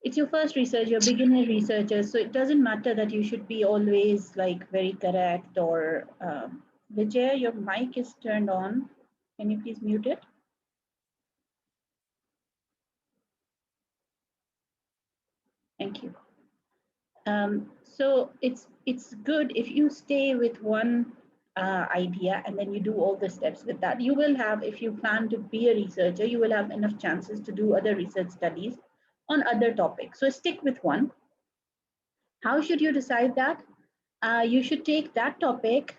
it's your first research, you're beginner researcher, so it doesn't matter that you should be always like very correct or Vijay, your mic is turned on. Can you please mute it? Thank you. So it's good if you stay with one idea and then you do all the steps with that. You will have, if you plan to be a researcher, you will have enough chances to do other research studies on other topics. So stick with one. How should you decide that? You should take that topic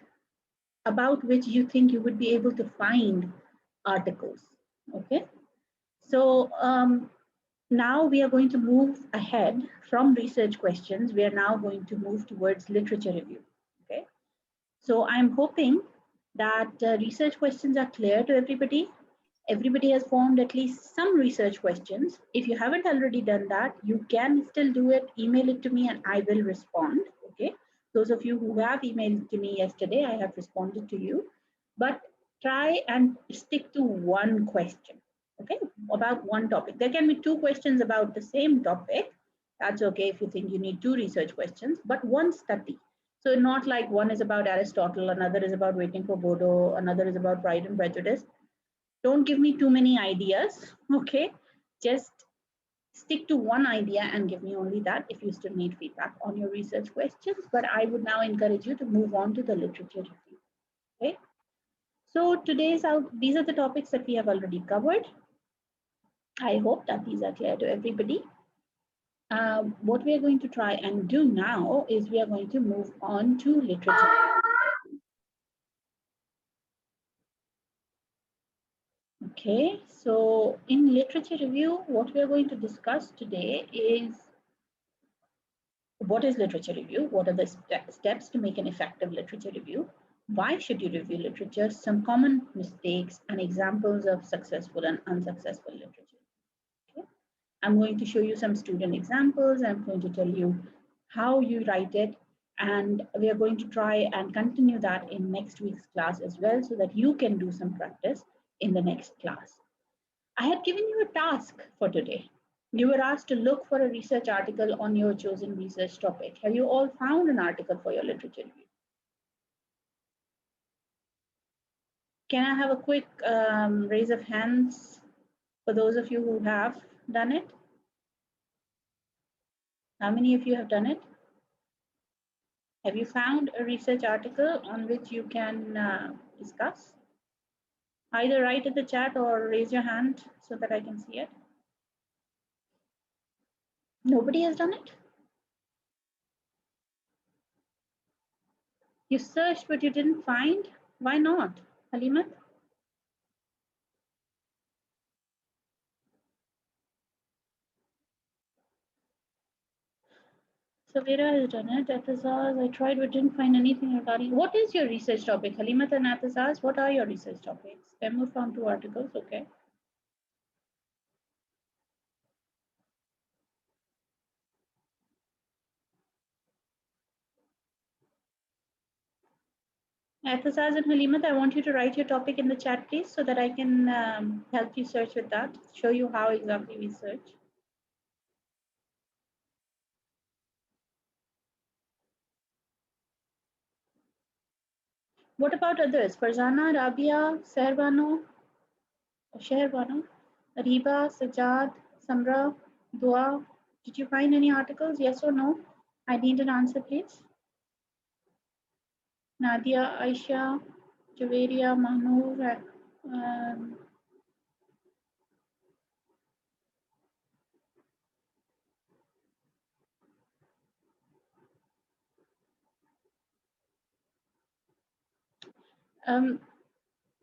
about which you think you would be able to find articles. Okay. So now we are going to move ahead from research questions. We are now going to move towards literature review. Okay. So I'm hoping that research questions are clear to everybody. Everybody has formed at least some research questions. If you haven't already done that, you can still do it. Email it to me and I will respond. Okay. Those of you who have emailed to me yesterday, I have responded to you. But try and stick to one question. Okay. About one topic. There can be two questions about the same topic. That's okay if you think you need two research questions, but one study. So not like one is about Aristotle, another is about Waiting for Godot, another is about Pride and Prejudice. Don't give me too many ideas, okay? Just stick to one idea and give me only that if you still need feedback on your research questions. But I would now encourage you to move on to the literature review, okay? So these are the topics that we have already covered. I hope that these are clear to everybody. What we are going to try and do now is we are going to move on to literature. Okay, so in literature review, what we are going to discuss today is what is literature review? What are the steps to make an effective literature review? Why should you review literature? Some common mistakes and examples of successful and unsuccessful literature. Okay? I'm going to show you some student examples. I'm going to tell you how you write it. And we are going to try and continue that in next week's class as well so that you can do some practice in the next class. I had given you a task for today. You were asked to look for a research article on your chosen research topic. Have you all found an article for your literature review? Can I have a quick raise of hands for those of you who have done it? How many of you have done it? Have you found a research article on which you can discuss? Either write in the chat or raise your hand so that I can see it. Nobody has done it? You searched but you didn't find? Why not? Halimat? Savira has done it. Atazaz, I tried but didn't find anything regarding. What is your research topic? Halimat and Atazaz, what are your research topics? Temur found 2 articles, okay. Atazaz and Halimat, I want you to write your topic in the chat, please, so that I can help you search with that, show you how exactly we search. What about others? Farzana, Rabia, Sherbano, Riba, Sajad, Samra, Dua. Did you find any articles? Yes or no? I need an answer, please. Nadia, Aisha, Javeria, Mahnoor.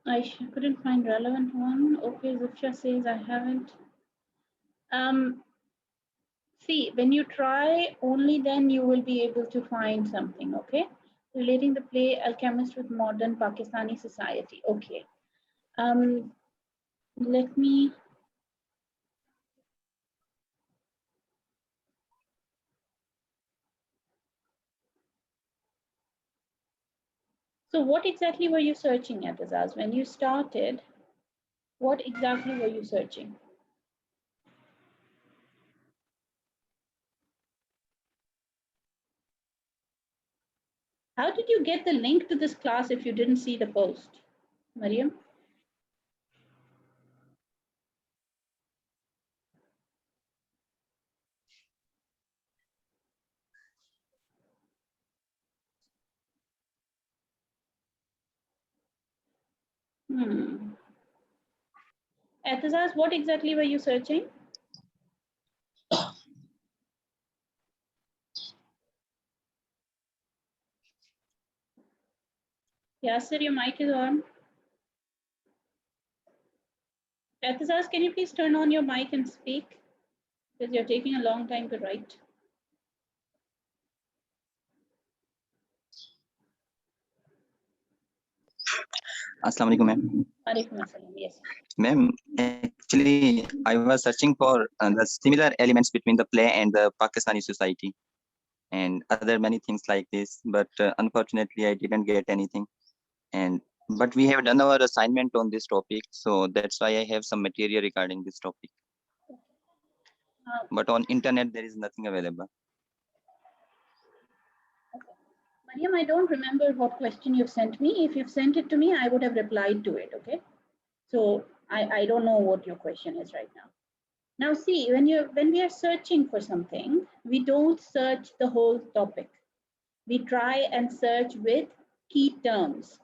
I couldn't find relevant one. Okay, Zufsha says I haven't. See, when you try, only then you will be able to find something, okay? Relating the play Alchemist with modern Pakistani society. Okay. Let me. So what exactly were you searching at, Azaz? When you started, what exactly were you searching? How did you get the link to this class if you didn't see the post, Mariam? Atazaz, what exactly were you searching? Yasser, your mic is on. Atazaz, can you please turn on your mic and speak? Because you're taking a long time to write. Assalamu alaikum, ma'am. Alaikum assalam, yes. Ma'am, actually, I was searching for the similar elements between the play and the Pakistani society and other many things like this, but unfortunately, I didn't get anything. But we have done our assignment on this topic, so that's why I have some material regarding this topic. But on internet, there is nothing available. Mariam, I don't remember what question you've sent me. If you've sent it to me, I would have replied to it, okay? So I don't know what your question is right now. Now see, when we are searching for something, we don't search the whole topic. We try and search with key terms.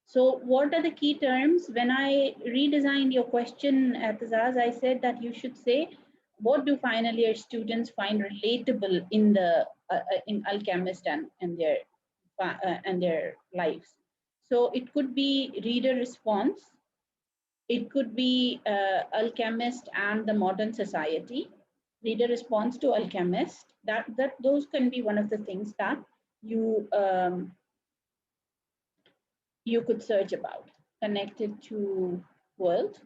So what are the key terms? When I redesigned your question, Atazaz, I said that you should say, what do final year students find relatable in the in Alchemist and their lives? So it could be reader response. It could be Alchemist and the modern society. Reader response to Alchemist. That those can be one of the things that you you could search about, connected to world.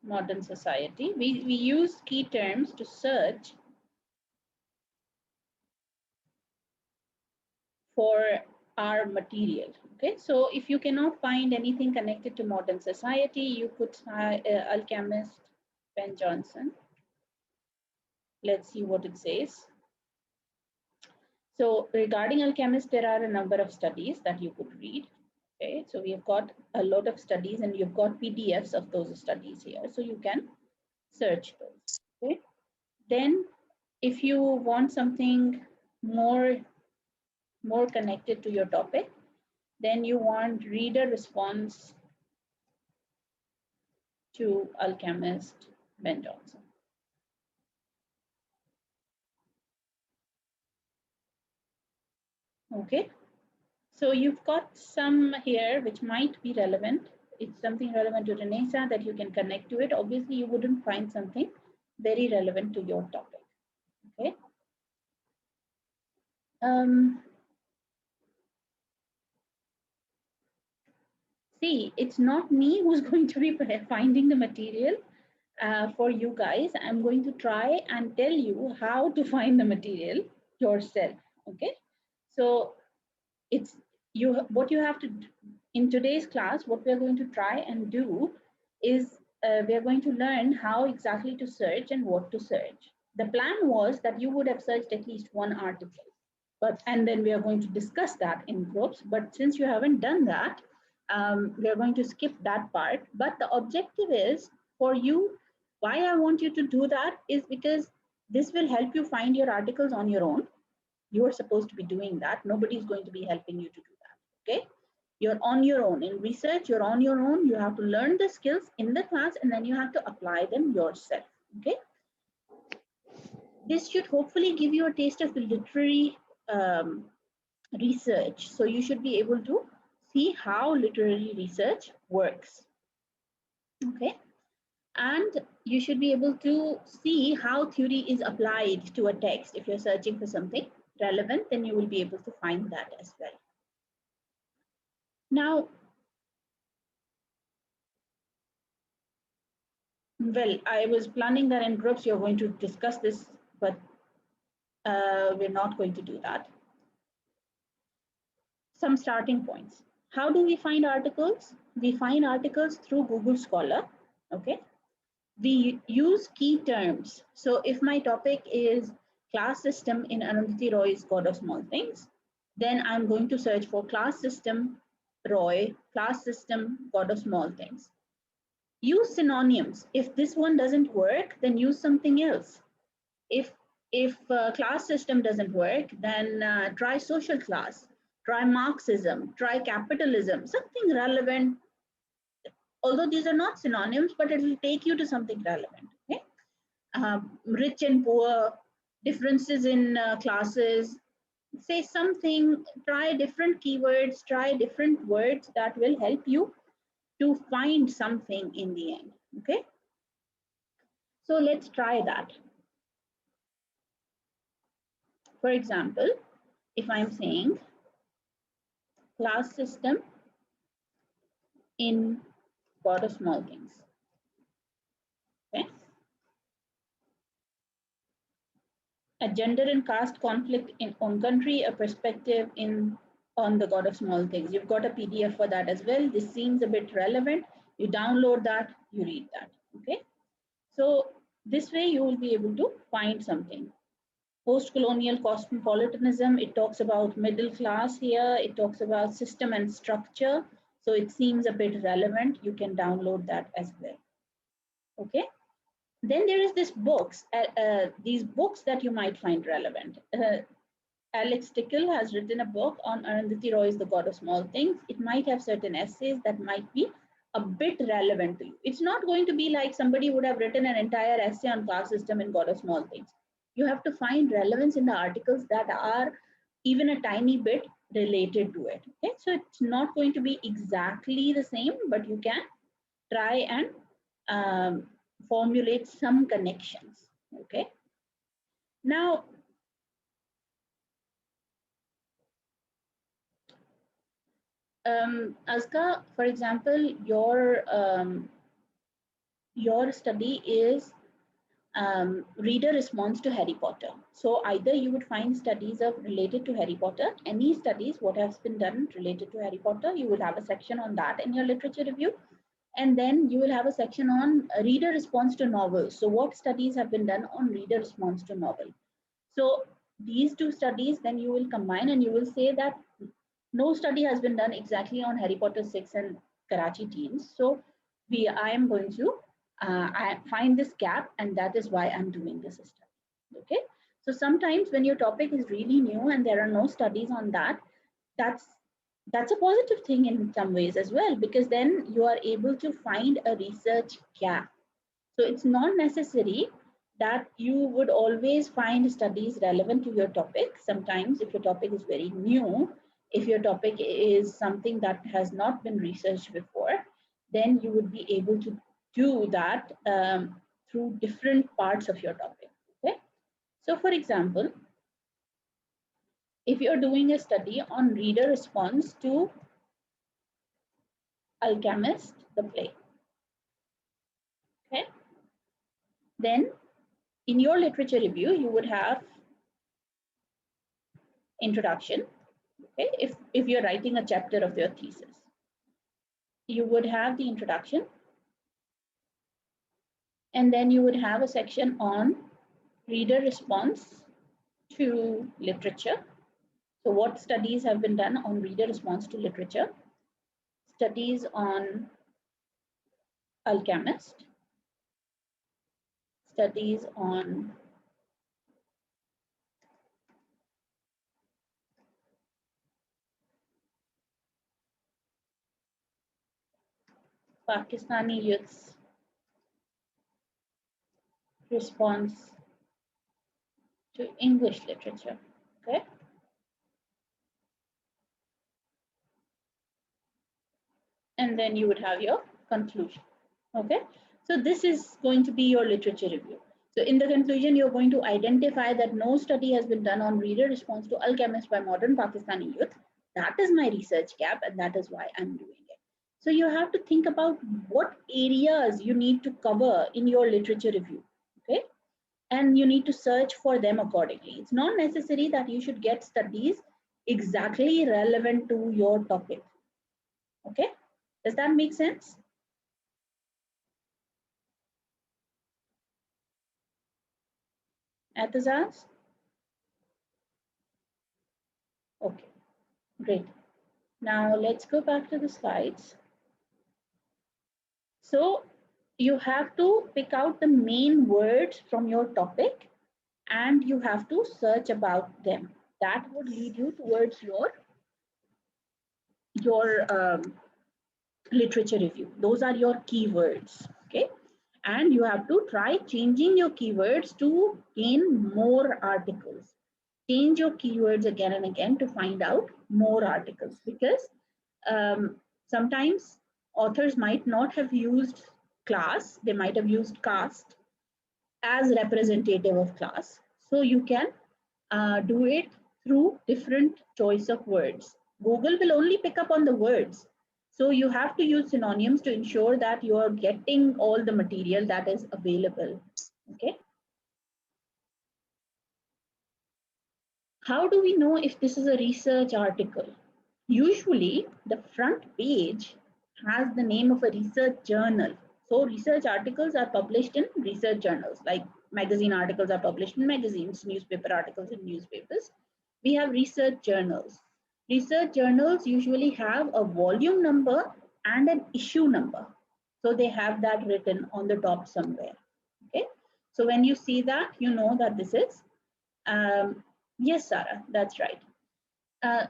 Modern society. We use key terms to search for our material. Okay, so if you cannot find anything connected to modern society, you could try Alchemist, Ben Jonson. Let's see what it says. So regarding Alchemist, there are a number of studies that you could read. Okay, so we have got a lot of studies and you've got PDFs of those studies here. So you can search those. Okay, then if you want something more connected to your topic, then you want reader response to Alchemist, Ben Jonson. Okay, so you've got some here which might be relevant. It's something relevant to Renaissance that you can connect to it. Obviously, you wouldn't find something very relevant to your topic. Okay. See, it's not me who's going to be finding the material for you guys. I'm going to try and tell you how to find the material yourself. Okay. So it's what you have to do. In today's class, what we're going to try and do is we're going to learn how exactly to search and what to search. The plan was that you would have searched at least one article, and then we are going to discuss that in groups. But since you haven't done that, we are going to skip that part. But the objective is for you. Why I want you to do that is because this will help you find your articles on your own. You are supposed to be doing that. Nobody is going to be helping you to do that. Okay, you're on your own in research. You're on your own. You have to learn the skills in the class and then you have to apply them yourself. Okay, this should hopefully give you a taste of the literary research. So you should be able to see how literary research works. Okay, and you should be able to see how theory is applied to a text. If you're searching for something relevant, then you will be able to find that as well. Now, well, I was planning that in groups you're going to discuss this, but we're not going to do that. Some starting points. How do we find articles? We find articles through Google Scholar. Okay. we use key terms. So if my topic is class system in Arundhati Roy's God of Small Things, then I'm going to search for class system Roy, class system God of Small Things. Use synonyms. If this one doesn't work, then use something else. If class system doesn't work, then try social class, try Marxism, try capitalism, something relevant. Although these are not synonyms, but it will take you to something relevant. Okay? Rich and poor, differences in classes, say something, try different keywords, try different words that will help you to find something in the end. Okay, so let's try that. For example, if I'm saying class system in God of Small Things, okay, a gender and caste conflict in own country, a perspective in on the God of Small Things. You've got a PDF for that as well. This seems a bit relevant. You download that, you read that. Okay, so this way you will be able to find something. Post-colonial cosmopolitanism, it talks about middle class here, it talks about system and structure, so it seems a bit relevant. You can download that as well. Okay, then there is these books that you might find relevant. Alex Tickle has written a book on Arundhati Roy's The God of Small Things. It might have certain essays that might be a bit relevant to you. It's not going to be like somebody would have written an entire essay on class system in God of Small Things. You have to find relevance in the articles that are even a tiny bit related to it. Okay, so it's not going to be exactly the same, but you can try and formulate some connections. Okay, now Azka, for example, your study is reader response to Harry Potter. So either you would find studies of related to Harry Potter, any studies, what has been done related to Harry Potter, you will have a section on that in your literature review. And then you will have a section on reader response to novels. So what studies have been done on reader response to novel? So these two studies, then you will combine and you will say that no study has been done exactly on Harry Potter 6 and Karachi teens. So I am going to I find this gap, and that is why I'm doing this study. Okay. So sometimes when your topic is really new and there are no studies on that, that's a positive thing in some ways as well, because then you are able to find a research gap. So it's not necessary that you would always find studies relevant to your topic. Sometimes if your topic is very new, if your topic is something that has not been researched before, then you would be able to do that through different parts of your topic. Okay. So for example, if you're doing a study on reader response to Alchemist, the play, okay, then in your literature review, you would have introduction. Okay, if you're writing a chapter of your thesis, you would have the introduction, and then you would have a section on reader response to literature. So what studies have been done on reader response to literature, studies on Alchemist, studies on Pakistani youth's response to English literature. Okay. And then you would have your conclusion. Okay. So this is going to be your literature review. So in the conclusion, you're going to identify that no study has been done on reader response to Alchemist by modern Pakistani youth. That is my research gap, and that is why I'm doing it. So you have to think about what areas you need to cover in your literature review. Okay. And you need to search for them accordingly. It's not necessary that you should get studies exactly relevant to your topic. Okay. Does that make sense? Atazaz? Okay, great. Now let's go back to the slides. So you have to pick out the main words from your topic and you have to search about them. That would lead you towards your literature review. Those are your keywords, okay? And you have to try changing your keywords to gain more articles. Change your keywords again and again to find out more articles, because sometimes authors might not have used class, they might have used caste as representative of class. So you can do it through different choice of words. Google will only pick up on the words. So you have to use synonyms to ensure that you are getting all the material that is available. Okay. How do we know if this is a research article? Usually the front page has the name of a research journal. So research articles are published in research journals, like magazine articles are published in magazines, newspaper articles in newspapers. We have research journals. Research journals usually have a volume number and an issue number. So they have that written on the top somewhere. Okay. So when you see that, you know that this is, yes, Sarah, that's right.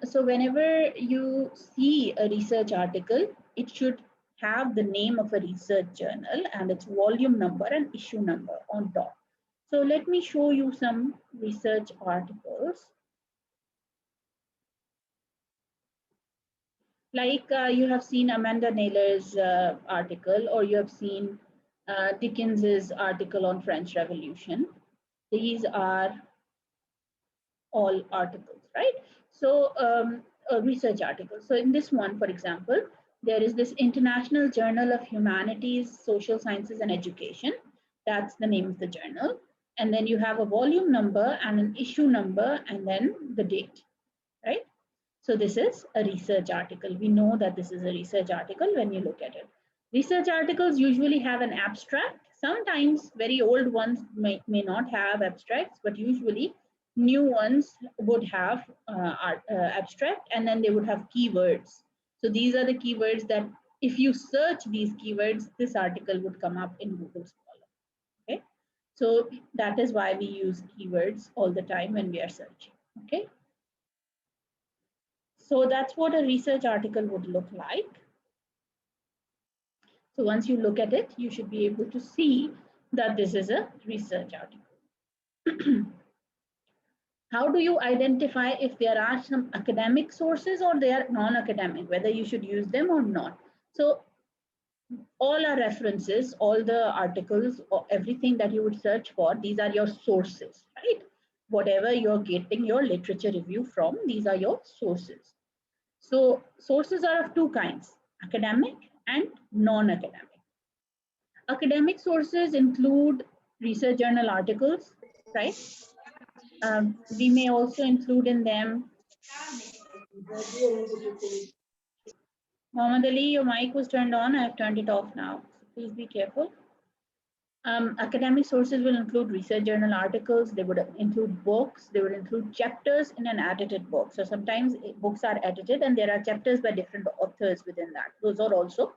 So whenever you see a research article, it should have the name of a research journal and its volume number and issue number on top. So let me show you some research articles. Like you have seen Amanda Naylor's article, or you have seen Dickens's article on French Revolution. These are all articles, right? So research articles. So in this one, for example, there is this International Journal of Humanities, Social Sciences and Education. That's the name of the journal. And then you have a volume number and an issue number and then the date, right? So this is a research article. We know that this is a research article when you look at it. Research articles usually have an abstract. Sometimes very old ones may not have abstracts, but usually new ones would have abstract, and then they would have keywords. So these are the keywords that if you search these keywords, this article would come up in Google Scholar. Okay, so that is why we use keywords all the time when we are searching. Okay. So that's what a research article would look like. So once you look at it, you should be able to see that this is a research article. How do you identify if there are some academic sources or they are non-academic, whether you should use them or not? So all our references, all the articles, or everything that you would search for, these are your sources, right? Whatever you're getting your literature review from, these are your sources. So sources are of two kinds, academic and non-academic. Academic sources include research journal articles, right? We may also include in them. Mohammed Ali, your mic was turned on. I have turned it off now. So please be careful. Academic sources will include research journal articles. They would include books. They would include chapters in an edited book. So sometimes books are edited and there are chapters by different authors within that. Those are also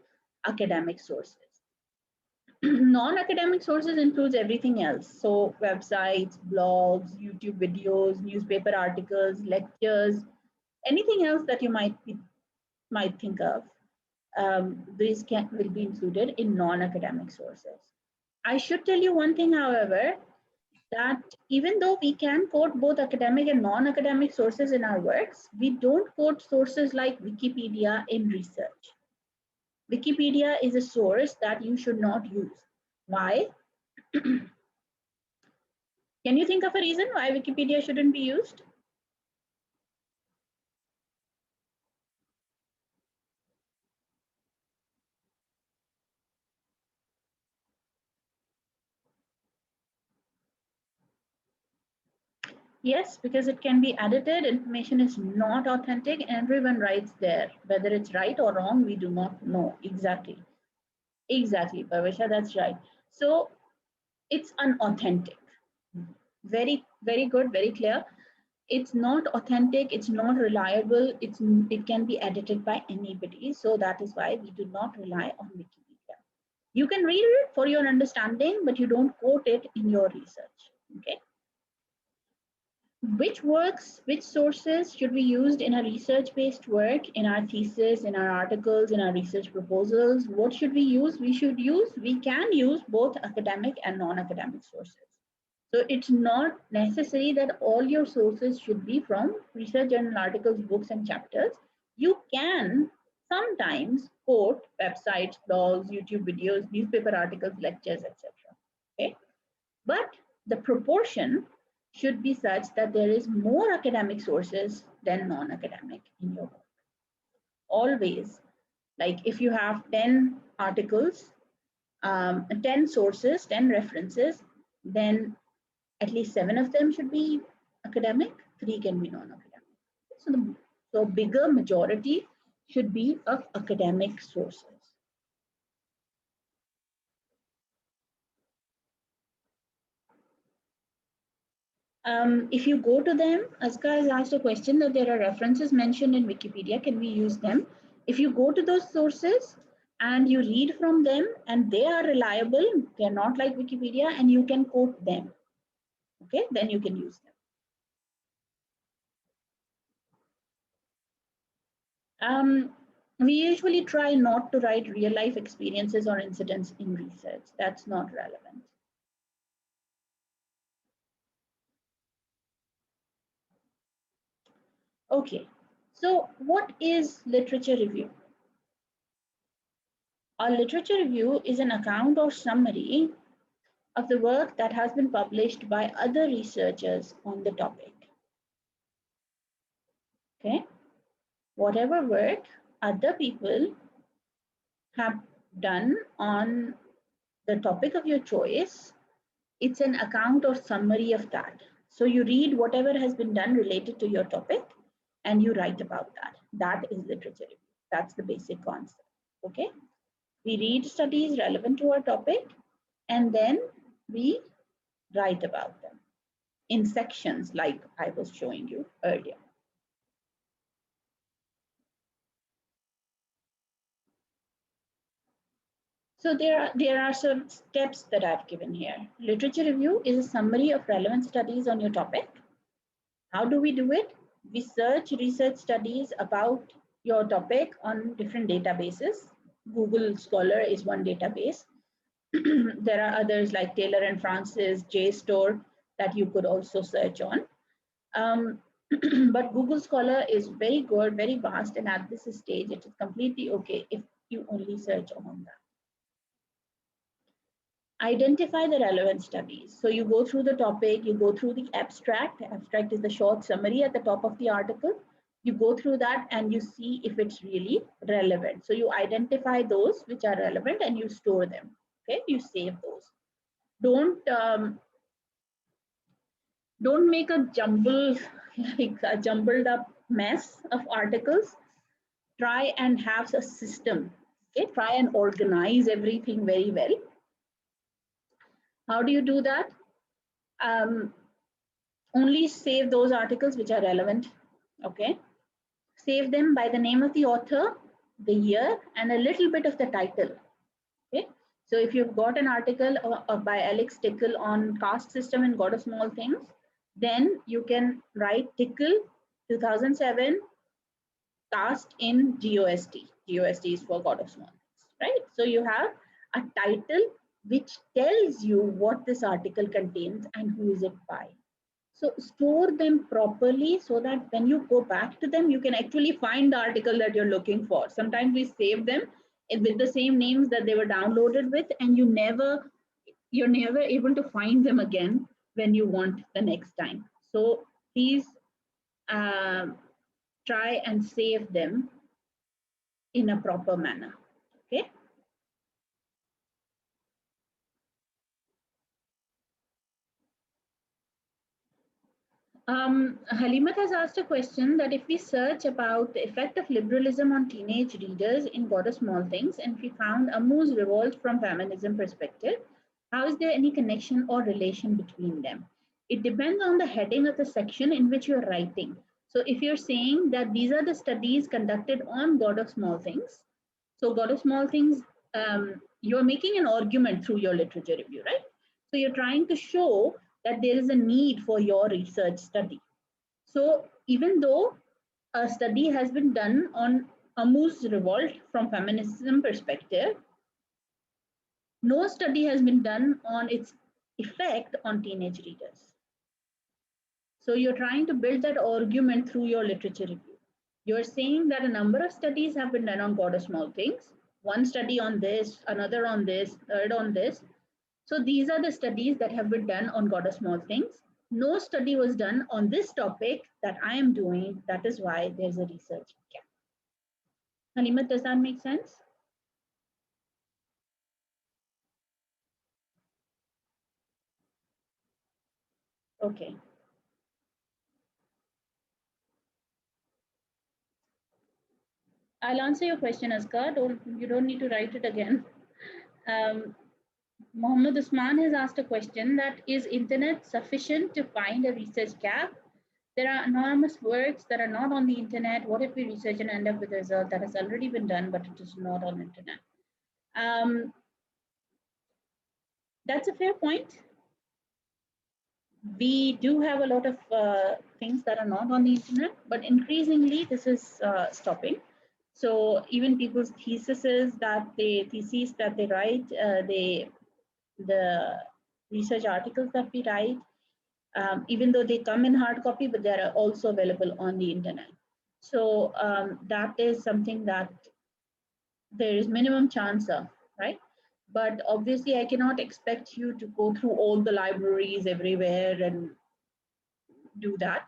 academic sources. Non-academic sources includes everything else. So websites, blogs, YouTube videos, newspaper articles, lectures, anything else that you might think of. These will be included in non-academic sources. I should tell you one thing, however, that even though we can quote both academic and non-academic sources in our works, we don't quote sources like Wikipedia in research. Wikipedia is a source that you should not use. Why? Can you think of a reason why Wikipedia shouldn't be used? Yes, because it can be edited, information is not authentic, and everyone writes there. Whether it's right or wrong, we do not know exactly. Exactly, Pavisha, that's right. So it's unauthentic. Very, very good, very clear. It's not authentic, it's not reliable, it can be edited by anybody. So that is why we do not rely on Wikipedia. You can read it for your understanding, but you don't quote it in your research. Okay. Which works, which sources should be used in a research-based work, in our thesis, in our articles, in our research proposals? What should we use? We can use both academic and non-academic sources. So it's not necessary that all your sources should be from research journal articles, books, and chapters. You can sometimes quote websites, blogs, YouTube videos, newspaper articles, lectures, etc. Okay, but the proportion should be such that there is more academic sources than non-academic in your work. Always, like if you have 10 articles, 10 sources, 10 references, then at least 7 of them should be academic, 3 can be non-academic. So bigger majority should be of academic sources. If you go to them, Aska has asked a question that there are references mentioned in Wikipedia. Can we use them? If you go to those sources and you read from them and they are reliable, they're not like Wikipedia, and you can quote them, okay, then you can use them. We usually try not to write real life experiences or incidents in research. That's not relevant. Okay, so what is literature review? A literature review is an account or summary of the work that has been published by other researchers on the topic. Okay, whatever work other people have done on the topic of your choice, it's an account or summary of that. So you read whatever has been done related to your topic and you write about that. That is literature review. That's the basic concept. Okay, we read studies relevant to our topic and then we write about them in sections like I was showing you earlier. So there are some steps that I've given here. Literature review is a summary of relevant studies on your topic. How do we do it? We search research studies about your topic on different databases. Google Scholar is one database. There are others like Taylor and Francis, JSTOR that you could also search on. But Google Scholar is very good, very vast, and at this stage, it is completely okay if you only search on that. Identify the relevant studies. So you go through the topic, you go through the abstract. The abstract is the short summary at the top of the article. You go through that and you see if it's really relevant. So you identify those which are relevant and you store them. Okay, you save those. Don't make a jumbled up mess of articles. Try and have a system. Okay, try and organize everything very well. How do you do that? Only save those articles which are relevant. Okay, save them by the name of the author, the year, and a little bit of the title. Okay, so if you've got an article by Alex Tickle on caste system in God of Small Things, then you can write Tickle 2007 caste in GOST. GOST is for God of Small Things, right? So you have a title which tells you what this article contains and who is it by. So store them properly so that when you go back to them, you can actually find the article that you're looking for. Sometimes we save them with the same names that they were downloaded with, and you're never able to find them again when you want the next time. So please try and save them in a proper manner. Okay. Halimat has asked a question that if we search about the effect of liberalism on teenage readers in God of Small Things, and if we found Amu's revolt from feminism perspective, how is there any connection or relation between them? It depends on the heading of the section in which you're writing. So if you're saying that these are the studies conducted on God of Small Things, so God of Small Things, you're making an argument through your literature review, right? So you're trying to show that there is a need for your research study. So even though a study has been done on Amu's revolt from feminism perspective, no study has been done on its effect on teenage readers. So you're trying to build that argument through your literature review. You're saying that a number of studies have been done on God of Small Things, one study on this, another on this, third on this. So these are the studies that have been done on God of Small Things. No study was done on this topic that I am doing. That is why there's a research gap. Halima, does that make sense? Okay. I'll answer your question, Azkar. You don't need to write it again. Mohammed Usman has asked a question that is internet sufficient to find a research gap? There are anonymous works that are not on the internet. What if we research and end up with a result that has already been done, but it is not on the internet? That's a fair point. We do have a lot of things that are not on the internet, but increasingly this is stopping. So even people's theses that they write, the research articles that we write, even though they come in hard copy, but they are also available on the internet. So that is something that there is minimum chance of, right? But obviously I cannot expect you to go through all the libraries everywhere and do that.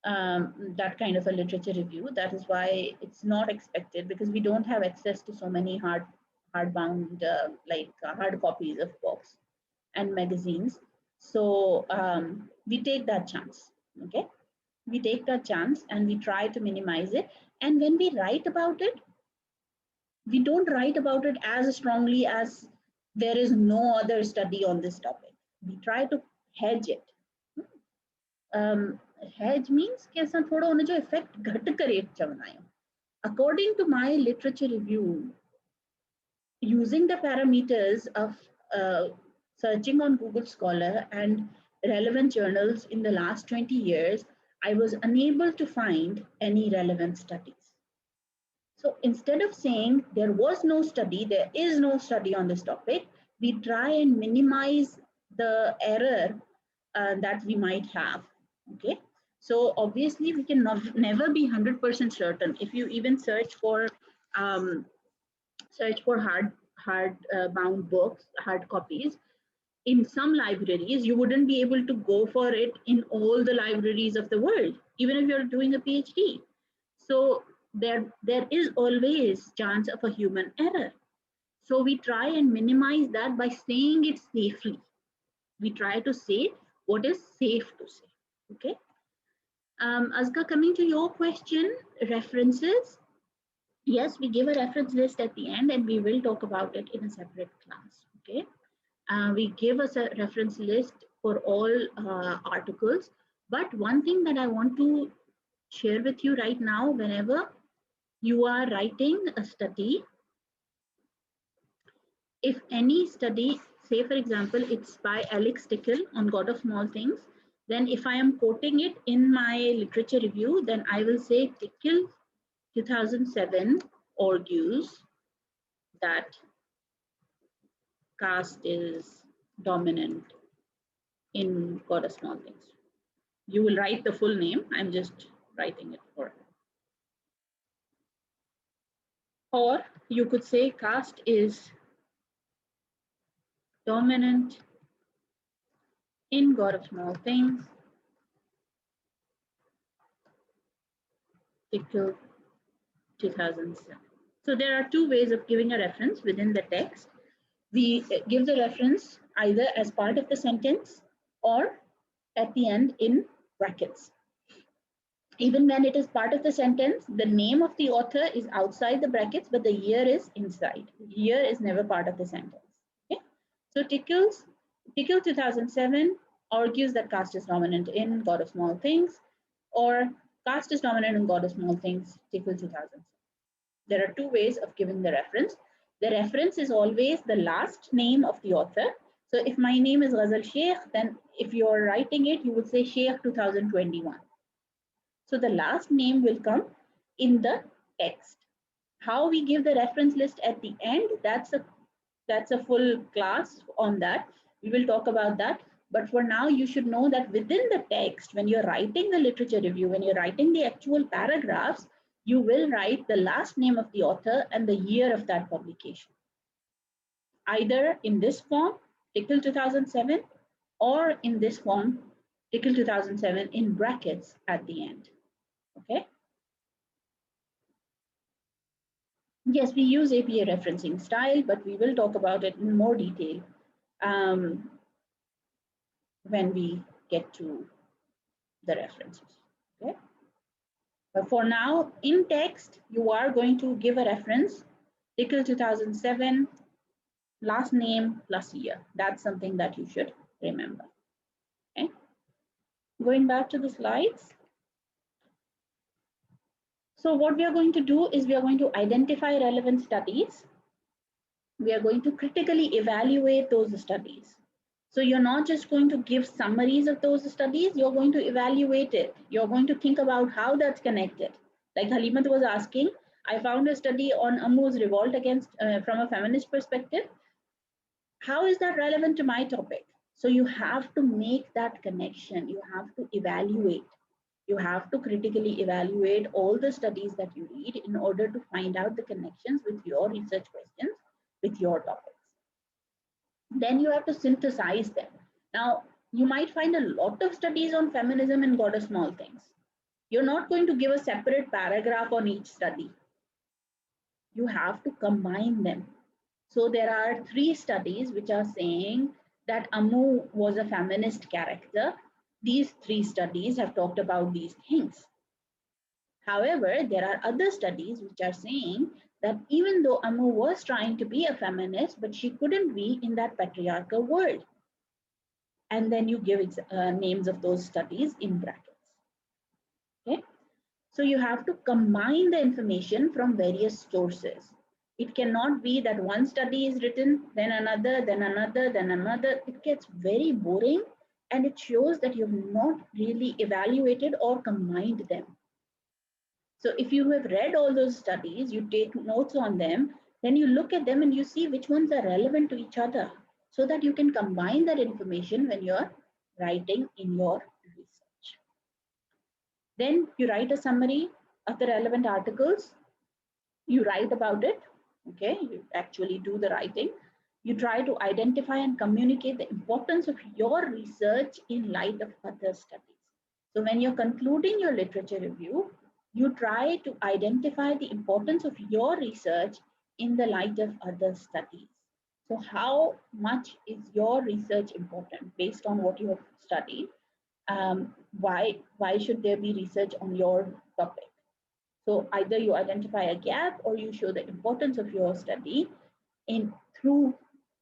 That kind of a literature review. That is why it's not expected, because we don't have access to so many hardbound hard copies of books and magazines. So we take that chance. Okay, we take that chance and we try to minimize it. And when we write about it, we don't write about it as strongly as there is no other study on this topic. We try to hedge it. Hedge means कि असां थोड़ो उन जो effect घट करे चवंदा आहियूं. According to my literature review, using the parameters of searching on Google Scholar and relevant journals in the last 20 years, I was unable to find any relevant studies. So instead of saying there was no study, there is no study on this topic, we try and minimize the error that we might have. Okay, so obviously we can never be 100% certain. If you even search for hard bound books, hard copies, in some libraries, you wouldn't be able to go for it in all the libraries of the world, even if you're doing a PhD. So there is always chance of a human error. So we try and minimize that by saying it safely. We try to say what is safe to say. Okay. Azka, coming to your question, references. Yes, we give a reference list at the end and we will talk about it in a separate class. Okay. We give us a reference list for all articles. But one thing that I want to share with you right now, whenever you are writing a study, if any study, say for example, it's by Alex Tickle on God of Small Things, then if I am quoting it in my literature review, then I will say Tickle 2007 argues that caste is dominant in God of Small Things. You will write the full name. I'm just writing it for it. Or you could say caste is dominant in God of Small Things, Tickle 2007. So there are two ways of giving a reference within the text. We give the reference either as part of the sentence or at the end in brackets. Even when it is part of the sentence, the name of the author is outside the brackets, but the year is inside. Year is never part of the sentence. Okay? So Tickle 2007 argues that caste is dominant in God of Small Things, or caste is dominant in God of Small Things, Tickle 2000. There are two ways of giving the reference. The reference is always the last name of the author. So if my name is Ghazal Sheikh, then if you're writing it, you would say Sheikh 2021. So the last name will come in the text. How we give the reference list at the end, that's a full class on that. We will talk about that. But for now, you should know that within the text, when you're writing the literature review, when you're writing the actual paragraphs, you will write the last name of the author and the year of that publication. Either in this form, Tickle 2007, or in this form, Tickle 2007 in brackets at the end. Okay. Yes, we use APA referencing style, but we will talk about it in more detail when we get to the references. Okay. But for now, in text, you are going to give a reference, Tickle 2007, last name plus year. That's something that you should remember. Okay. Going back to the slides. So what we are going to do is we are going to identify relevant studies. We are going to critically evaluate those studies. So you're not just going to give summaries of those studies, you're going to evaluate it. You're going to think about how that's connected. Like Halimat was asking, I found a study on Ammu's revolt against, from a feminist perspective. How is that relevant to my topic? So you have to make that connection. You have to evaluate. You have to critically evaluate all the studies that you read in order to find out the connections with your research questions, with your topics. Then you have to synthesize them. Now, you might find a lot of studies on feminism in God of Small Things. You're not going to give a separate paragraph on each study. You have to combine them. So there are 3 studies which are saying that Ammu was a feminist character. These 3 studies have talked about these things. However, there are other studies which are saying that even though Ammu was trying to be a feminist, but she couldn't be in that patriarchal world. And then you give names of those studies in brackets. Okay. So you have to combine the information from various sources. It cannot be that one study is written, then another, then another, then another. It gets very boring and it shows that you've not really evaluated or combined them. So if you have read all those studies, you take notes on them, then you look at them and you see which ones are relevant to each other so that you can combine that information when you're writing in your research. Then you write a summary of the relevant articles. You write about it. Okay, you actually do the writing. You try to identify and communicate the importance of your research in light of other studies. So when you're concluding your literature review, you try to identify the importance of your research in the light of other studies. So how much is your research important based on what you have studied? Why should there be research on your topic? So either you identify a gap or you show the importance of your study through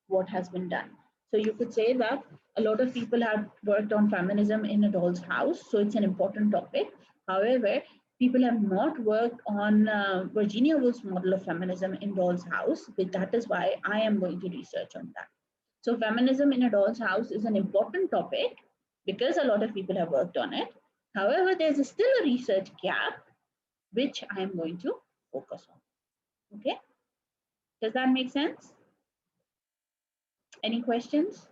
what has been done. So you could say that a lot of people have worked on feminism in a doll's house, so it's an important topic. However, people have not worked on Virginia Woolf's model of feminism in doll's house, but that is why I am going to research on that. So feminism in a doll's house is an important topic because a lot of people have worked on it. However, there's still a research gap which I am going to focus on. Okay, does that make sense? Any questions?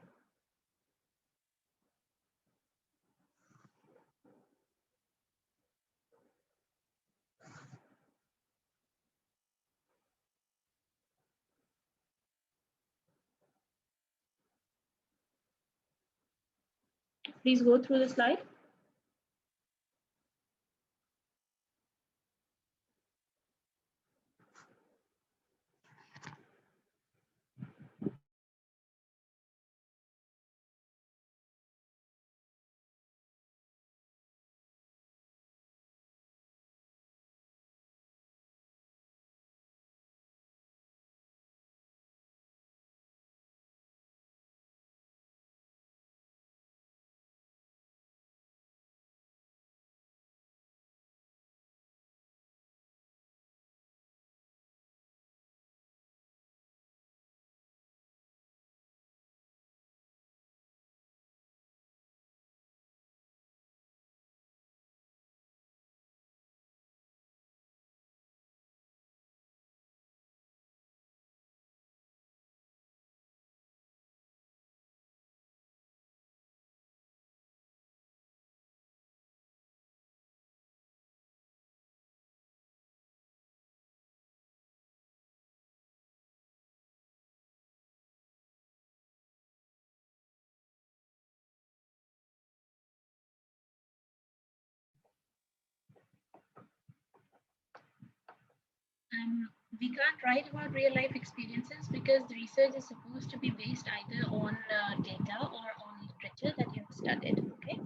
Please go through the slide. We can't write about real life experiences because the research is supposed to be based either on data or on literature that you have studied. Okay,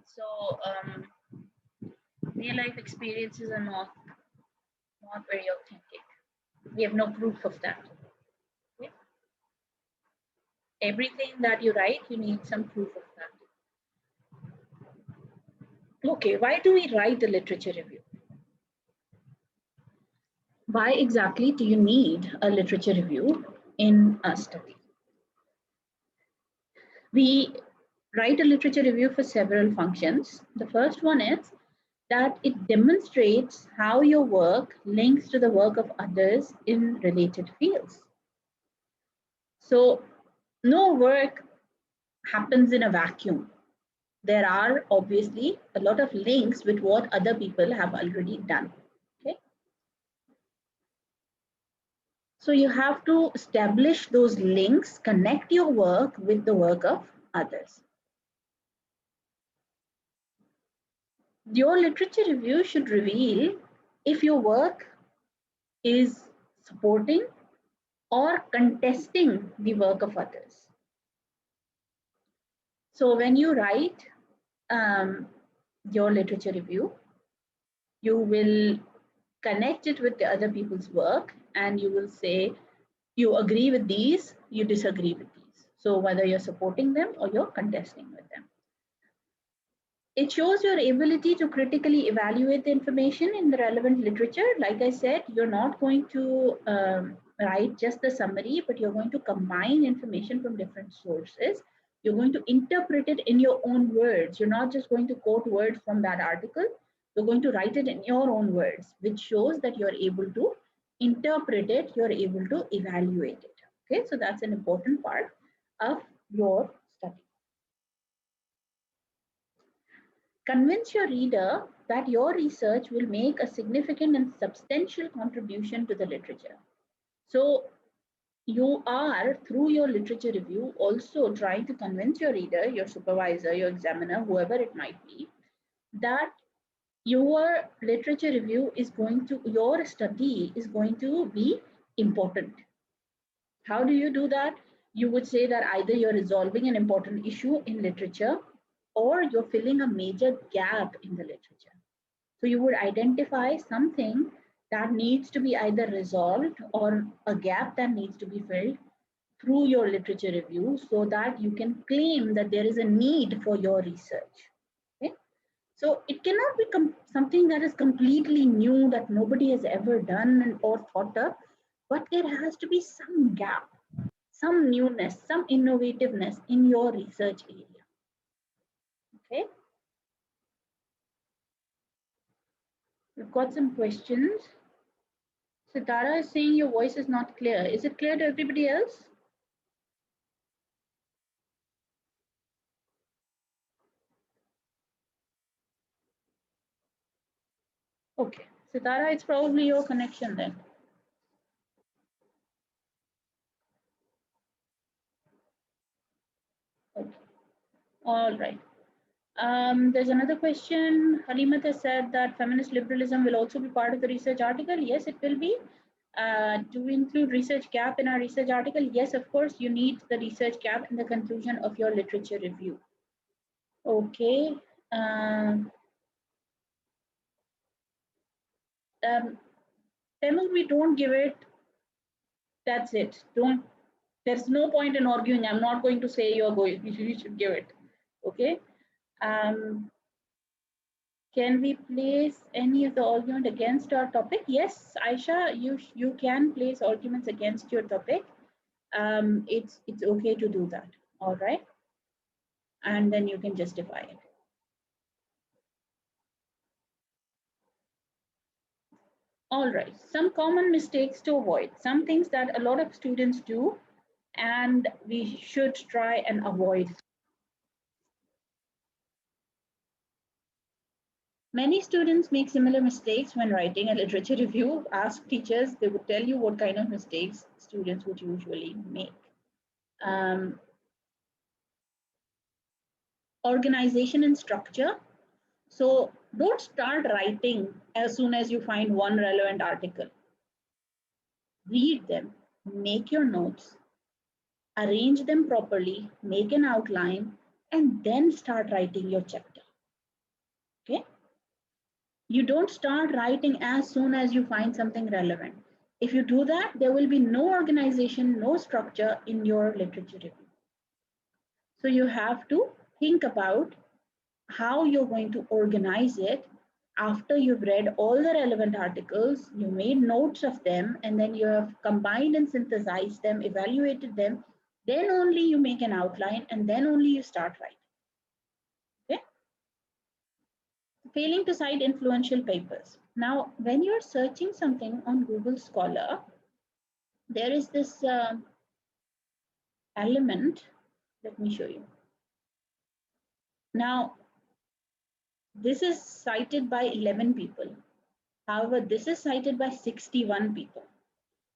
so real life experiences are not very authentic. We have no proof of that. Okay? Everything that you write, you need some proof of that. Okay, why do we write a literature review? Why exactly do you need a literature review in a study? We write a literature review for several functions. The first one is that it demonstrates how your work links to the work of others in related fields. So no work happens in a vacuum. There are obviously a lot of links with what other people have already done. Okay. So you have to establish those links, connect your work with the work of others. Your literature review should reveal if your work is supporting or contesting the work of others. So when you write your literature review, you will connect it with the other people's work and you will say, you agree with these, you disagree with these. So whether you're supporting them or you're contesting with them. It shows your ability to critically evaluate the information in the relevant literature. Like I said, you're not going to write just the summary, but you're going to combine information from different sources. You're going to interpret it in your own words. You're not just going to quote words from that article. You're going to write it in your own words, which shows that you're able to interpret it, you're able to evaluate it. Okay, so that's an important part of your study. Convince your reader that your research will make a significant and substantial contribution to the literature. So you are, through your literature review, also trying to convince your reader, your supervisor, your examiner, whoever it might be, that your literature review is going to, your study is going to be important. How do you do that? You would say that either you're resolving an important issue in literature or you're filling a major gap in the literature. So you would identify something that needs to be either resolved or a gap that needs to be filled through your literature review so that you can claim that there is a need for your research. Okay? So it cannot be something that is completely new that nobody has ever done or thought of, but there has to be some gap, some newness, some innovativeness in your research area. Okay. We've got some questions. Sitara is saying your voice is not clear. Is it clear to everybody else? Okay. Sitara, it's probably your connection then. Okay. All right. There's another question. Halimat has said that feminist liberalism will also be part of the research article. Yes, it will be. Do we include research gap in our research article? Yes, of course, you need the research gap in the conclusion of your literature review. Okay. Tamil, we don't give it. That's it. Don't. There's no point in arguing. I'm not going to say you're going. You should give it. Okay. Can we place any of the argument against our topic? Yes, Aisha, you can place arguments against your topic. It's okay to do that. All right, and then you can justify it. All right, some common mistakes to avoid. Some things that a lot of students do, and we should try and avoid. Many students make similar mistakes when writing a literature review. Ask teachers, they would tell you what kind of mistakes students would usually make. Organization and structure. So don't start writing as soon as you find one relevant article. read them, make your notes, arrange them properly, make an outline, and then start writing your chapter. Okay? You don't start writing as soon as you find something relevant. If you do that, there will be no organization, no structure in your literature review. So you have to think about how you're going to organize it after you've read all the relevant articles, you made notes of them, and then you have combined and synthesized them, evaluated them, then only you make an outline, and then only you start writing. Okay? Failing to cite influential papers. Now, when you're searching something on Google Scholar, there is this element. Let me show you. Now, this is cited by 11 people. However, this is cited by 61 people.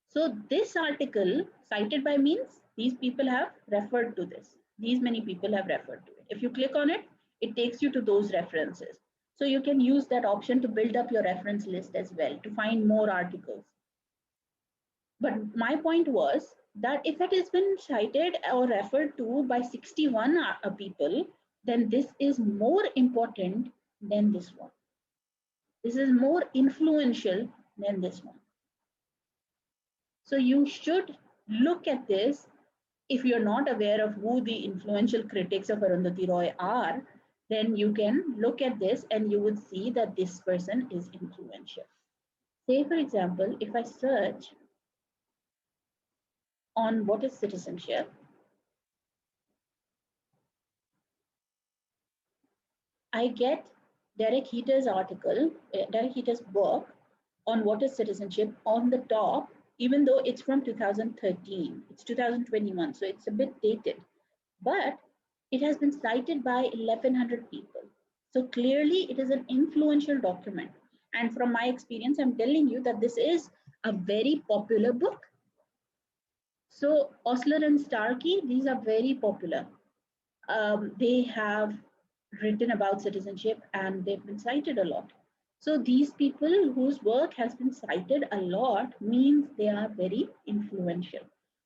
So this article cited by means these people have referred to this. These many people have referred to it. If you click on it, it takes you to those references. So you can use that option to build up your reference list as well to find more articles. But my point was that if it has been cited or referred to by 61 people, then this is more important than this one. This is more influential than this one. So you should look at this. If you're not aware of who the influential critics of Arundhati Roy are, then you can look at this and you would see that this person is influential. Say, for example, if I search on what is citizenship, I get Derek Heater's article, Derek Heater's book on what is citizenship on the top, even though it's from 2013. It's 2021, so it's a bit dated. But it has been cited by 1,100 people. So clearly it is an influential document. And from my experience, I'm telling you that this is a very popular book. So Osler and Starkey, these are very popular. They have written about citizenship and they've been cited a lot. So these people whose work has been cited a lot means they are very influential.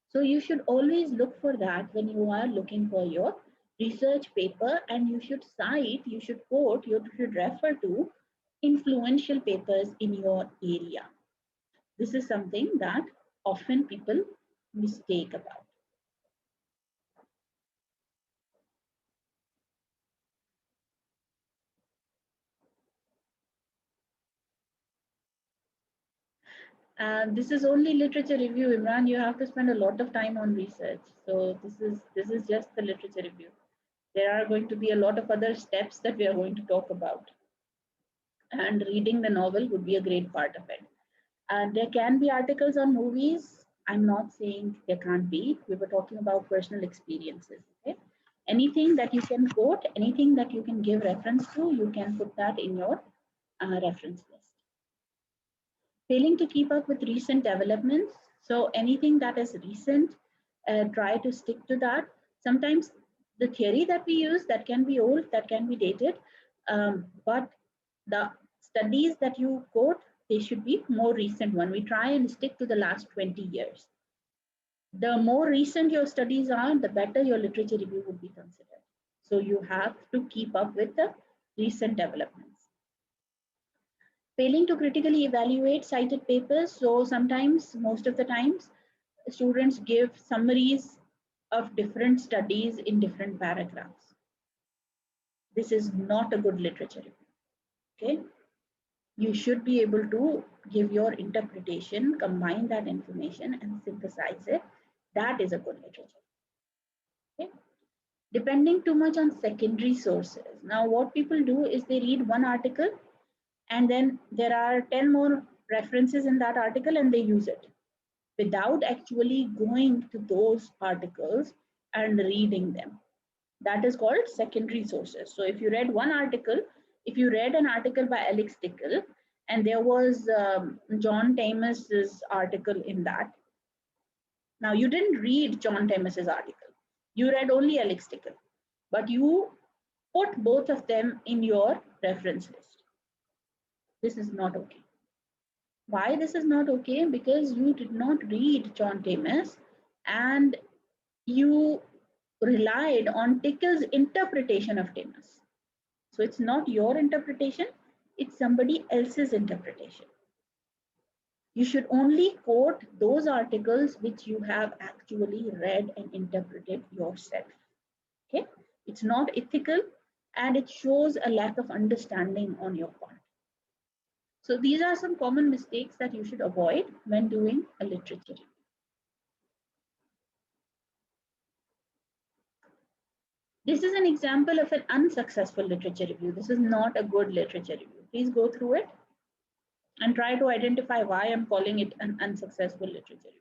So you should always look for that when you are looking for your research paper, and you should cite, you should quote, you should refer to influential papers in your area. This is something that often people mistake about. And this is only literature review, Imran. You have to spend a lot of time on research. So this is just the literature review. There are going to be a lot of other steps that we are going to talk about. And reading the novel would be a great part of it. And there can be articles on movies. I'm not saying there can't be. We were talking about personal experiences. Okay? Anything that you can quote, anything that you can give reference to, you can put that in your reference list. Failing to keep up with recent developments. So anything that is recent, try to stick to that. Sometimes the theory that we use, that can be old, that can be dated, but the studies that you quote, they should be more recent one. We try and stick to the last 20 years. The more recent your studies are, the better your literature review would be considered. So you have to keep up with the recent developments. Failing to critically evaluate cited papers. So sometimes, most of the times, students give summaries of different studies in different paragraphs. This is not a good literature review. Okay? You should be able to give your interpretation, combine that information and synthesize it. That is a good literature. Okay? Depending too much on secondary sources. Now, what people do is they read one article and then there are 10 more references in that article and they use it without actually going to those articles and reading them. That is called secondary sources. So if you read one article, if you read an article by Alex Tickle and there was John Thamas's article in that, now you didn't read John Thamas's article, you read only Alex Tickle, but you put both of them in your reference list. This is not okay. Why this is not okay? Because you did not read John Tamas and you relied on Tickle's interpretation of Tamas. So it's not your interpretation, it's somebody else's interpretation. You should only quote those articles which you have actually read and interpreted yourself. Okay, it's not ethical and it shows a lack of understanding on your part. So these are some common mistakes that you should avoid when doing a literature review. This is an example of an unsuccessful literature review. This is not a good literature review. Please go through it and try to identify why I'm calling it an unsuccessful literature review.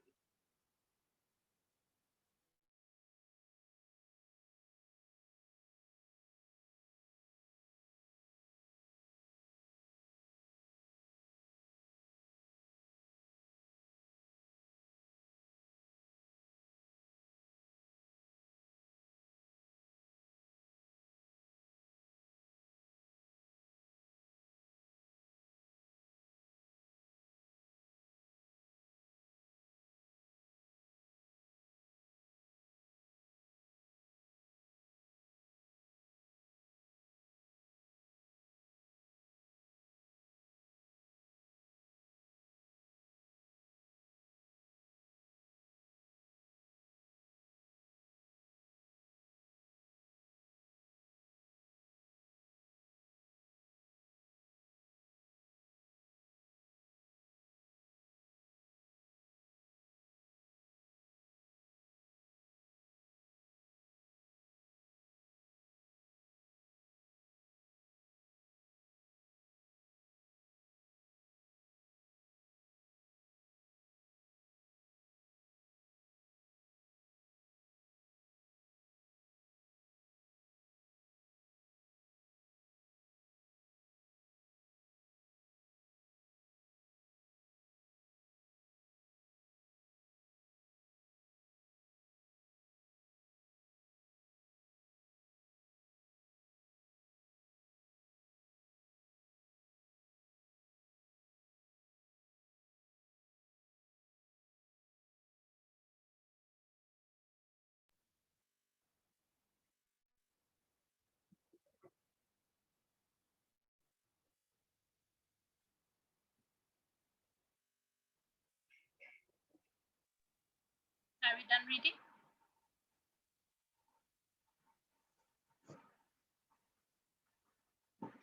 Are we done reading?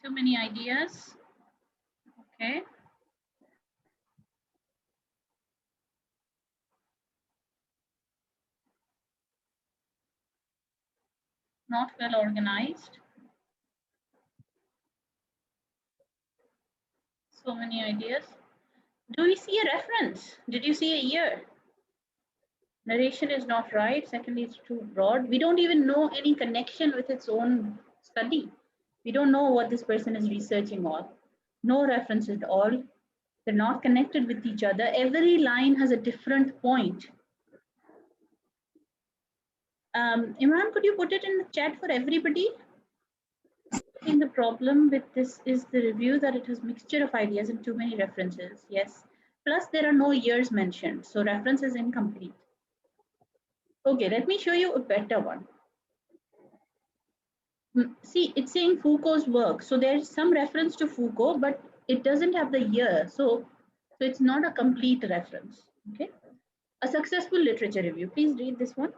Too many ideas. Okay. Not well organized. So many ideas. Do we see a reference? Did you see a year? Narration is not right. Secondly, it's too broad. We don't even know any connection with its own study. We don't know what this person is researching on. No reference at all. They're not connected with each other. Every line has a different point. Imran, could you put it in the chat for everybody? I think the problem with this is the review that it has mixture of ideas and too many references. Yes. Plus, there are no years mentioned, so reference is incomplete. Okay, let me show you a better one. See, it's saying Foucault's work. So there's some reference to Foucault, but it doesn't have the year. So it's not a complete reference. Okay. A successful literature review. Please read this one.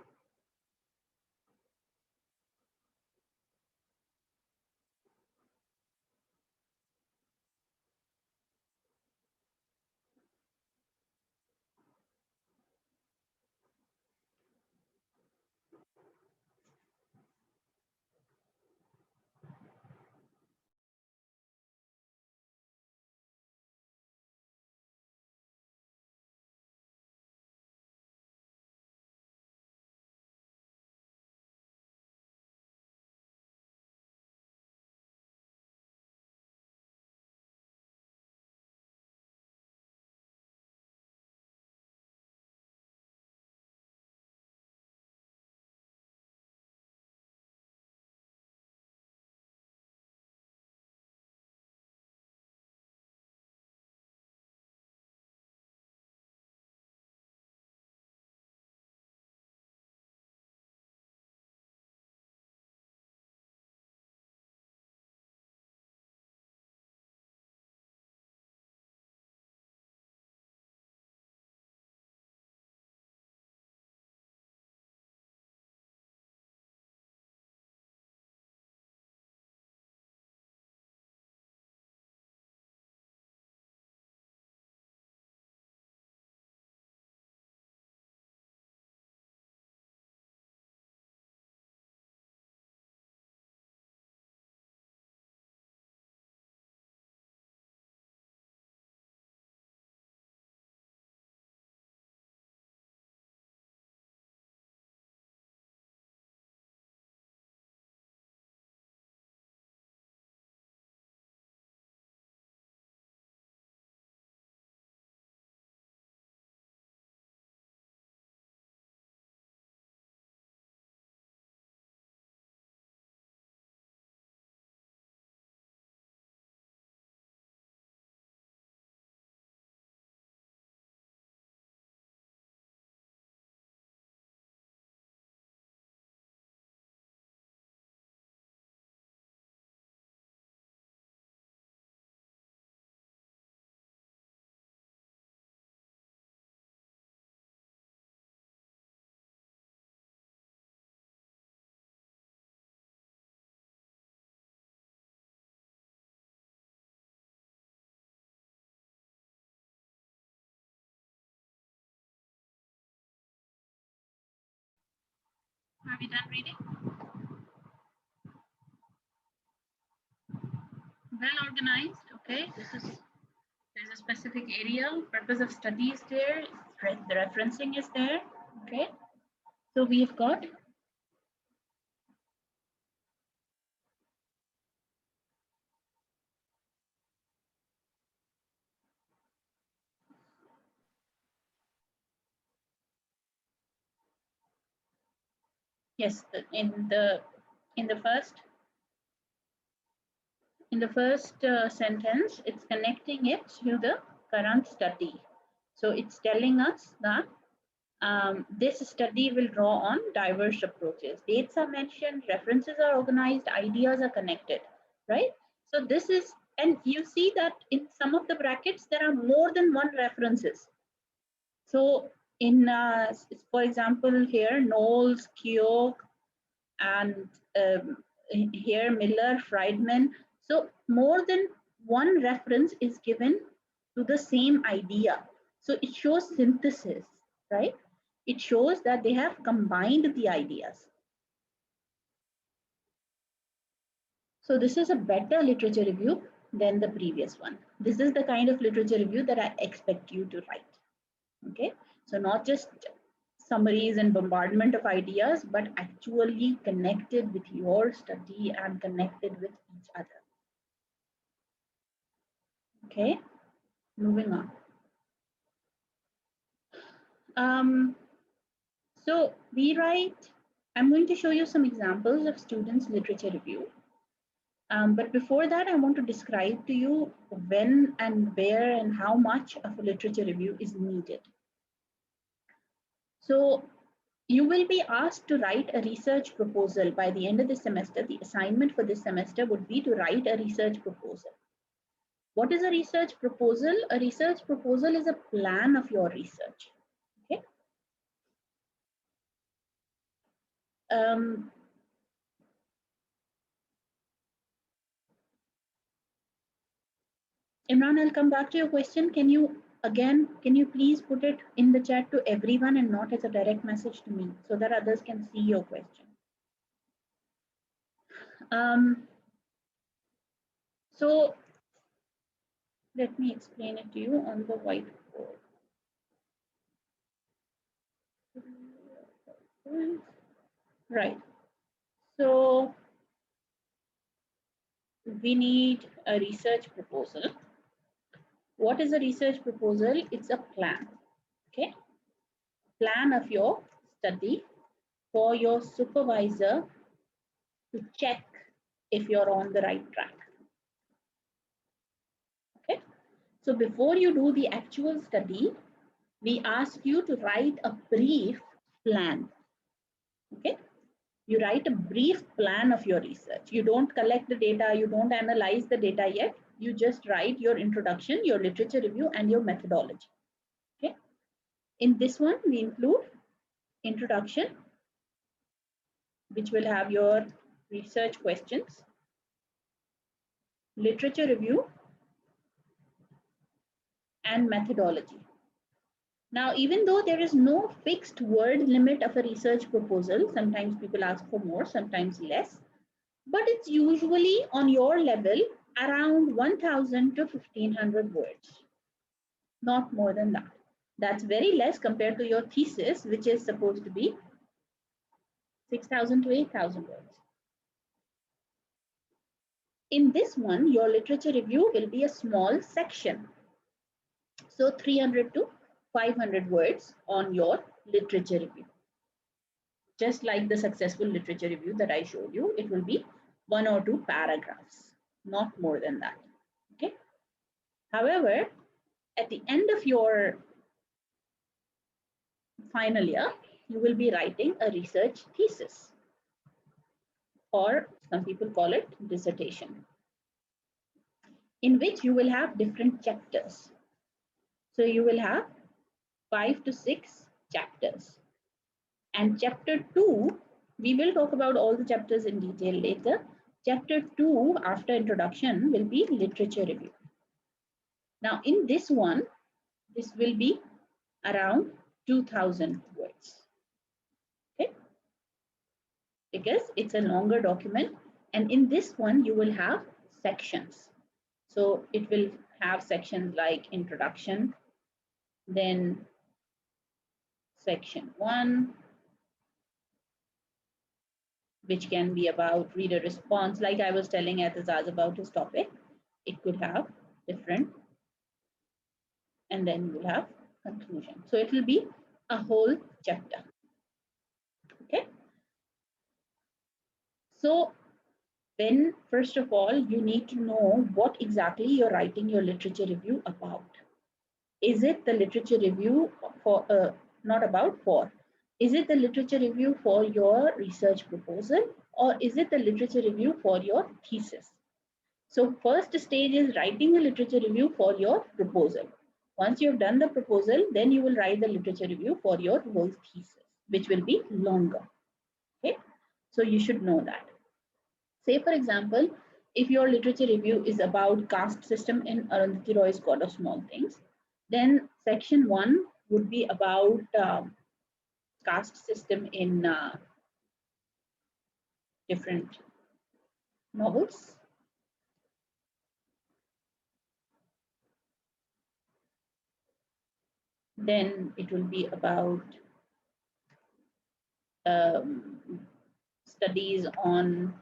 Have you done reading? Well organized, okay. There's a specific area, purpose of study is there, the referencing is there, okay. So we've got yes, in the first sentence, it's connecting it to the current study. So it's telling us that this study will draw on diverse approaches. Dates are mentioned, references are organized, ideas are connected, right? So this is, and you see that in some of the brackets, there are more than one references. So in, for example, here, Knowles, Keogh, and here Miller, Friedman. So more than one reference is given to the same idea. So it shows synthesis, right? It shows that they have combined the ideas. So this is a better literature review than the previous one. This is the kind of literature review that I expect you to write. Okay, so not just summaries and bombardment of ideas, but actually connected with your study and connected with each other. Okay, moving on. So we write, I'm going to show you some examples of students' literature review. But before that, I want to describe to you when and where and how much of a literature review is needed. So you will be asked to write a research proposal by the end of the semester. The assignment for this semester would be to write a research proposal. What is a research proposal? A research proposal is a plan of your research. Okay. Imran, I'll come back to your question. Can you please put it in the chat to everyone and not as a direct message to me so that others can see your question? So let me explain it to you on the whiteboard. Right. So we need a research proposal. What is a research proposal? It's a plan. Okay. Plan of your study for your supervisor to check if you're on the right track. Okay. So before you do the actual study, we ask you to write a brief plan. Okay. You write a brief plan of your research. You don't collect the data, you don't analyze the data yet. You just write your introduction, your literature review, and your methodology. Okay. In this one, we include introduction, which will have your research questions, literature review, and methodology. Now, even though there is no fixed word limit of a research proposal, sometimes people ask for more, sometimes less, but it's usually on your level around 1,000 to 1,500 words, not more than that. That's very less compared to your thesis, which is supposed to be 6,000 to 8,000 words. In this one, your literature review will be a small section. So 300 to 500 words on your literature review. Just like the successful literature review that I showed you, it will be 1 or 2 paragraphs, not more than that. Okay. However, at the end of your final year, you will be writing a research thesis, or some people call it dissertation, in which you will have different chapters. So you will have 5 to 6 chapters. And chapter 2, we will talk about all the chapters in detail later. Chapter 2, after introduction, will be literature review. Now, in this one, this will be around 2,000 words. Okay. because it's a longer document. And in this one, you will have sections. So it will have sections like introduction, then section 1, which can be about reader response. Like I was telling Atazaz about his topic, it could have different, and then we'll have conclusion. So it will be a whole chapter. Okay. So then, first of all, you need to know what exactly you're writing your literature review about. Is it the literature review for, not about for, is it the literature review for your research proposal, or is it the literature review for your thesis? So first stage is writing a literature review for your proposal. Once you've done the proposal, then you will write the literature review for your whole thesis, which will be longer. Okay, so you should know that. Say, for example, if your literature review is about caste system in Arundhati Roy's God of Small Things, then section 1 would be about caste system in different novels. Then it will be about studies on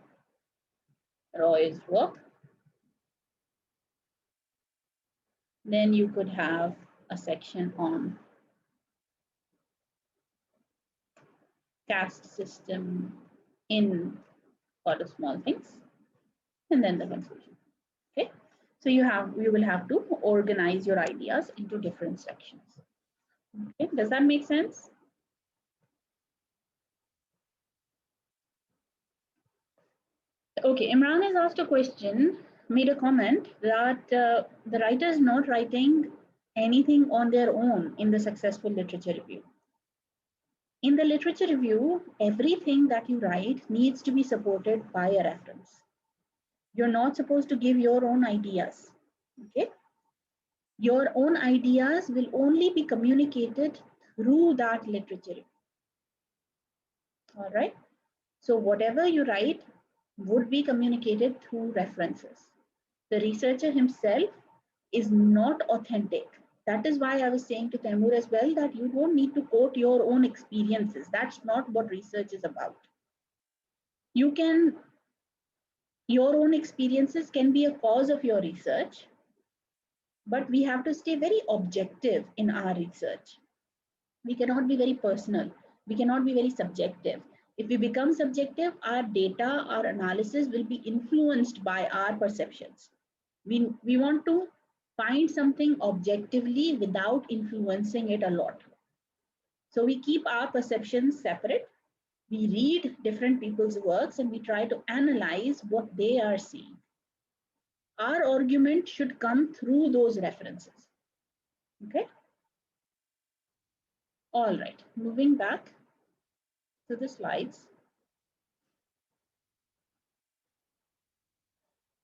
Roy's work. Then you could have a section on caste system in God of Small Things, and then the conclusion. Okay, so you will have to organize your ideas into different sections. Okay, does that make sense? Okay, Imran has asked a question, made a comment that the writer is not writing anything on their own in the successful literature review. In the literature review, everything that you write needs to be supported by a reference. You're not supposed to give your own ideas. Okay, your own ideas will only be communicated through that literature review. All right, so whatever you write would be communicated through references. The researcher himself is not authentic. That is why I was saying to Taimur as well that you don't need to quote your own experiences. That's not what research is about. Your own experiences can be a cause of your research, but we have to stay very objective in our research. We cannot be very personal. We cannot be very subjective. If we become subjective, our data, our analysis will be influenced by our perceptions. We want to find something objectively without influencing it a lot. So we keep our perceptions separate. We read different people's works and we try to analyze what they are seeing. Our argument should come through those references. Okay. All right, moving back to the slides.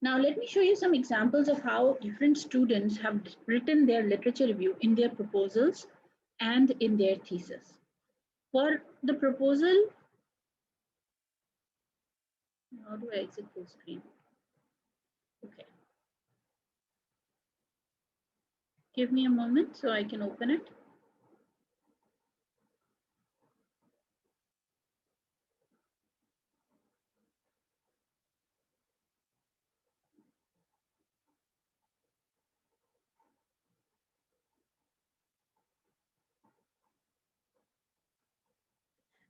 Now let me show you some examples of how different students have written their literature review in their proposals and in their thesis. For the proposal, how do I exit full screen? Okay. Give me a moment so I can open it.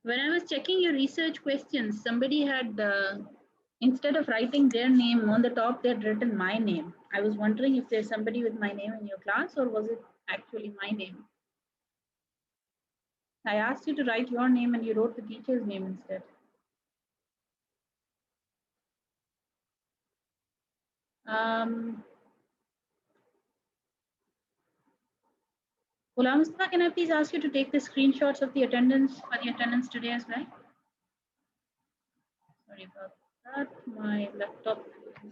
When I was checking your research questions, somebody had, instead of writing their name on the top, they had written my name. I was wondering if there's somebody with my name in your class, or was it actually my name? I asked you to write your name and you wrote the teacher's name instead. Ghulam Mustafa, can I please ask you to take the screenshots of the attendance for the attendance today as well? Sorry about that. My laptop is